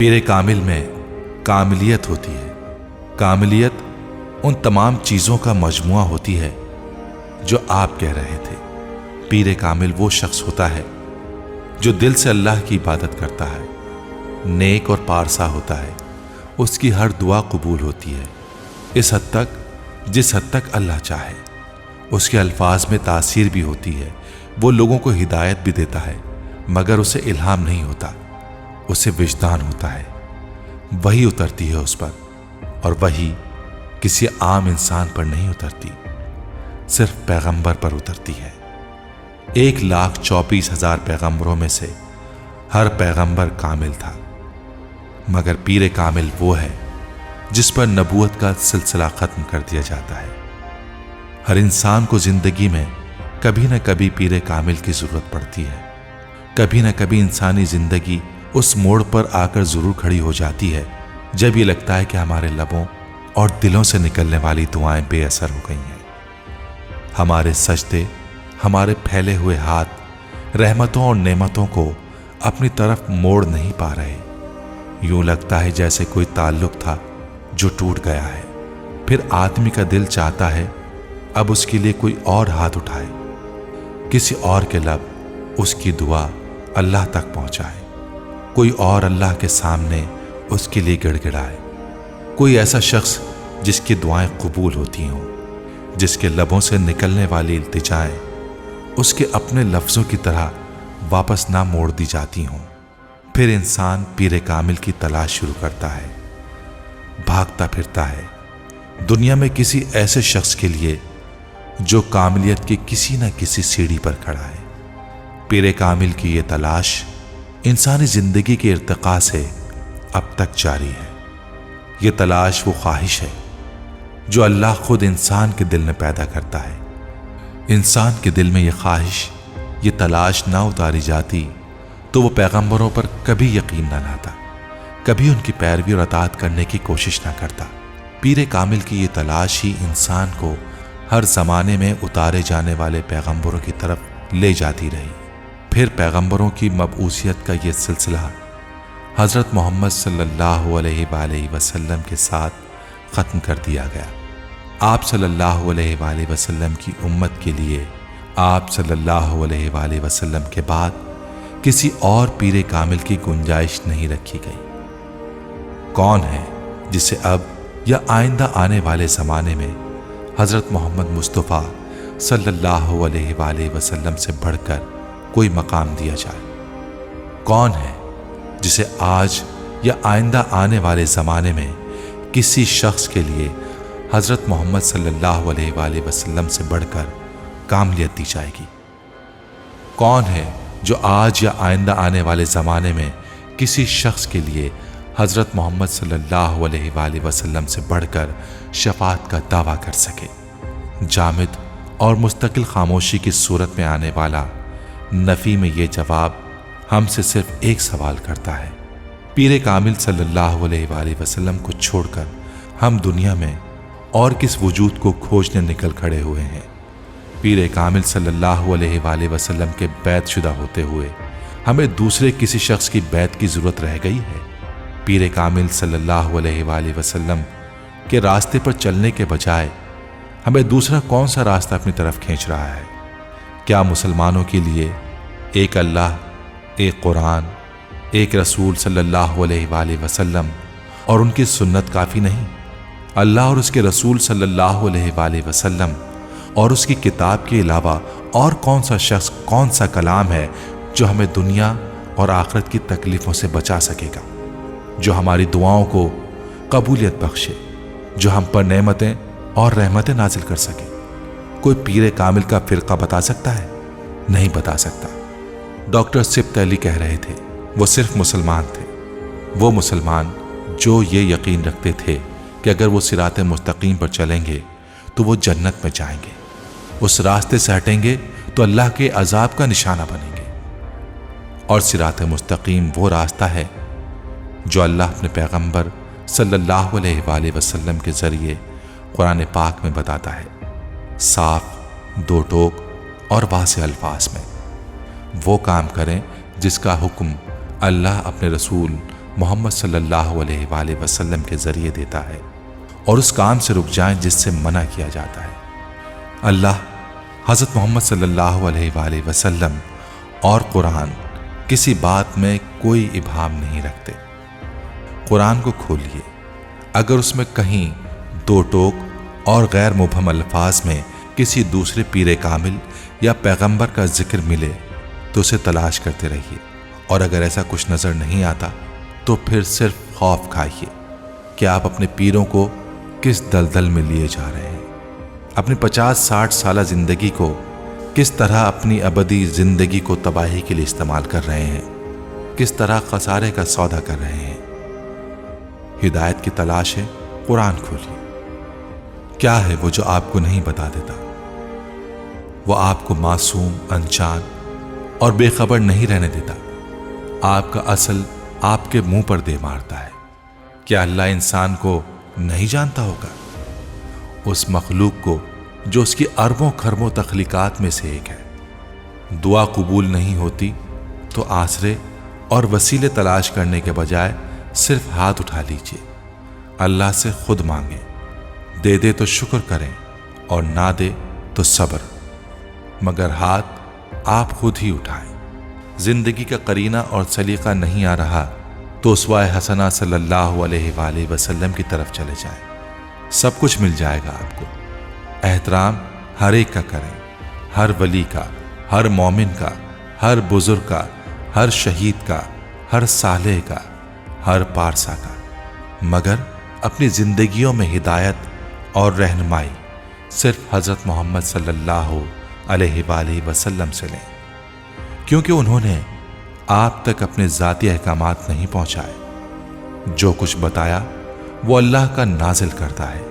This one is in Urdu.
پیر کامل میں کاملیت ہوتی ہے۔ کاملیت ان تمام چیزوں کا مجموعہ ہوتی ہے جو آپ کہہ رہے تھے۔ پیر کامل وہ شخص ہوتا ہے جو دل سے اللہ کی عبادت کرتا ہے، نیک اور پارسا ہوتا ہے، اس کی ہر دعا قبول ہوتی ہے، اس حد تک جس حد تک اللہ چاہے۔ اس کے الفاظ میں تاثیر بھی ہوتی ہے، وہ لوگوں کو ہدایت بھی دیتا ہے، مگر اسے الہام نہیں ہوتا، اسے وجدان ہوتا ہے، وہی اترتی ہے اس پر، اور وہی کسی عام انسان پر نہیں اترتی، صرف پیغمبر پر اترتی ہے۔ 1,24,000 پیغمبروں میں سے ہر پیغمبر کامل تھا، مگر پیر کامل وہ ہے جس پر نبوت کا سلسلہ ختم کر دیا جاتا ہے۔ ہر انسان کو زندگی میں کبھی نہ کبھی پیر کامل کی ضرورت پڑتی ہے۔ کبھی نہ کبھی انسانی زندگی اس موڑ پر آ کر ضرور کھڑی ہو جاتی ہے جب یہ لگتا ہے کہ ہمارے لبوں اور دلوں سے نکلنے والی دعائیں بے اثر ہو گئی ہیں، ہمارے سجدے، ہمارے پھیلے ہوئے ہاتھ رحمتوں اور نعمتوں کو اپنی طرف موڑ نہیں پا رہے۔ یوں لگتا ہے جیسے کوئی تعلق تھا جو ٹوٹ گیا ہے، پھر آدمی کا دل چاہتا ہے اب اس کے لیے کوئی اور ہاتھ اٹھائے، کسی اور کے لب اس کی دعا اللہ تک پہنچائے، کوئی اور اللہ کے سامنے اس کے لیے گڑ گڑائے، کوئی ایسا شخص جس کی دعائیں قبول ہوتی ہوں، جس کے لبوں سے نکلنے والی التجائیں اس کے اپنے لفظوں کی طرح واپس نہ موڑ دی جاتی ہوں۔ پھر انسان پیر کامل کی تلاش شروع کرتا ہے، بھاگتا پھرتا ہے دنیا میں کسی ایسے شخص کے لیے جو کاملیت کی کسی نہ کسی سیڑھی پر کھڑا ہے۔ پیر کامل کی یہ تلاش انسانی زندگی کے ارتقاء سے اب تک جاری ہے۔ یہ تلاش وہ خواہش ہے جو اللہ خود انسان کے دل میں پیدا کرتا ہے۔ انسان کے دل میں یہ خواہش، یہ تلاش نہ اتاری جاتی تو وہ پیغمبروں پر کبھی یقین نہ لاتا، کبھی ان کی پیروی اور اطاعت کرنے کی کوشش نہ کرتا۔ پیر کامل کی یہ تلاش ہی انسان کو ہر زمانے میں اتارے جانے والے پیغمبروں کی طرف لے جاتی رہی۔ پھر پیغمبروں کی مبعوثیت کا یہ سلسلہ حضرت محمد صلی اللہ علیہ وآلہ وسلم کے ساتھ ختم کر دیا گیا۔ آپ صلی اللہ علیہ وآلہ وسلم کی امت کے لیے آپ صلی اللہ علیہ وآلہ وسلم کے بعد کسی اور پیر کامل کی گنجائش نہیں رکھی گئی۔ کون ہے جسے اب یا آئندہ آنے والے زمانے میں حضرت محمد مصطفیٰ صلی اللہ علیہ وآلہ وسلم سے بڑھ کر کوئی مقام دیا جائے؟ کون ہے جسے آج یا آئندہ آنے والے زمانے میں کسی شخص کے لیے حضرت محمد صلی اللہ علیہ وآلہ وسلم سے بڑھ کر کاملیت دی جائے گی؟ کون ہے جو آج یا آئندہ آنے والے زمانے میں کسی شخص کے لیے حضرت محمد صلی اللہ علیہ وآلہ وسلم سے بڑھ کر شفاعت کا دعویٰ کر سکے؟ جامد اور مستقل خاموشی کی صورت میں آنے والا نفی میں یہ جواب ہم سے صرف ایک سوال کرتا ہے۔ پیر کامل صلی اللہ علیہ وآلہ وسلم کو چھوڑ کر ہم دنیا میں اور کس وجود کو کھوجنے نکل کھڑے ہوئے ہیں؟ پیر کامل صلی اللہ علیہ وآلہ وسلم کے بیعت شدہ ہوتے ہوئے ہمیں دوسرے کسی شخص کی بیعت کی ضرورت رہ گئی ہے؟ پیر کامل صلی اللہ علیہ وآلہ وسلم کے راستے پر چلنے کے بجائے ہمیں دوسرا کون سا راستہ اپنی طرف کھینچ رہا ہے؟ کیا مسلمانوں کے لیے ایک اللہ، ایک قرآن، ایک رسول صلی اللہ علیہ وآلہ وسلم اور ان کی سنت کافی نہیں؟ اللہ اور اس کے رسول صلی اللہ علیہ وآلہ وسلم اور اس کی کتاب کے علاوہ اور کون سا شخص، کون سا کلام ہے جو ہمیں دنیا اور آخرت کی تکلیفوں سے بچا سکے گا، جو ہماری دعاؤں کو قبولیت بخشے، جو ہم پر نعمتیں اور رحمتیں نازل کر سکے؟ کوئی پیر کامل کا فرقہ بتا سکتا ہے؟ نہیں بتا سکتا۔ ڈاکٹر سبط علی کہہ رہے تھے وہ صرف مسلمان تھے، وہ مسلمان جو یہ یقین رکھتے تھے کہ اگر وہ صراط مستقیم پر چلیں گے تو وہ جنت میں جائیں گے، اس راستے سے ہٹیں گے تو اللہ کے عذاب کا نشانہ بنیں گے۔ اور صراط مستقیم وہ راستہ ہے جو اللہ اپنے پیغمبر صلی اللہ علیہ وآلہ وسلم کے ذریعے قرآن پاک میں بتاتا ہے، صاف، دو ٹوک اور واضح الفاظ میں۔ وہ کام کریں جس کا حکم اللہ اپنے رسول محمد صلی اللہ علیہ وآلہ وسلم کے ذریعے دیتا ہے اور اس کام سے رک جائیں جس سے منع کیا جاتا ہے۔ اللہ حضرت محمد صلی اللہ علیہ وآلہ وسلم اور قرآن کسی بات میں کوئی ابہام نہیں رکھتے۔ قرآن کو کھولیے، اگر اس میں کہیں دو ٹوک اور غیر مبہم الفاظ میں کسی دوسرے پیر کامل یا پیغمبر کا ذکر ملے تو اسے تلاش کرتے رہیے، اور اگر ایسا کچھ نظر نہیں آتا تو پھر صرف خوف کھائیے کہ آپ اپنے پیروں کو کس دلدل میں لیے جا رہے ہیں، اپنی 50-60 سالہ زندگی کو کس طرح اپنی ابدی زندگی کو تباہی کے لیے استعمال کر رہے ہیں، کس طرح خسارے کا سودا کر رہے ہیں۔ ہدایت کی تلاش ہے، قرآن کھولیے۔ کیا ہے وہ جو آپ کو نہیں بتا دیتا؟ وہ آپ کو معصوم، انجان اور بے خبر نہیں رہنے دیتا۔ آپ کا اصل آپ کے منہ پر دے مارتا ہے۔ کیا اللہ انسان کو نہیں جانتا ہوگا؟ اس مخلوق کو جو اس کی اربوں خربوں تخلیقات میں سے ایک ہے۔ دعا قبول نہیں ہوتی تو آسرے اور وسیلے تلاش کرنے کے بجائے صرف ہاتھ اٹھا لیجیے، اللہ سے خود مانگیں، دے دے تو شکر کریں اور نہ دے تو صبر، مگر ہاتھ آپ خود ہی اٹھائیں۔ زندگی کا قرینہ اور سلیقہ نہیں آ رہا تو اسوہ حسنہ صلی اللہ علیہ وآلہ وسلم کی طرف چلے جائیں، سب کچھ مل جائے گا آپ کو۔ احترام ہر ایک کا کریں، ہر ولی کا، ہر مومن کا، ہر بزرگ کا، ہر شہید کا، ہر صالح کا، ہر پارسا کا، مگر اپنی زندگیوں میں ہدایت اور رہنمائی صرف حضرت محمد صلی اللہ علیہ وآلہ وسلم سے لیں، کیونکہ انہوں نے آپ تک اپنے ذاتی احکامات نہیں پہنچائے۔ جو کچھ بتایا وہ اللہ کا نازل کرتا ہے،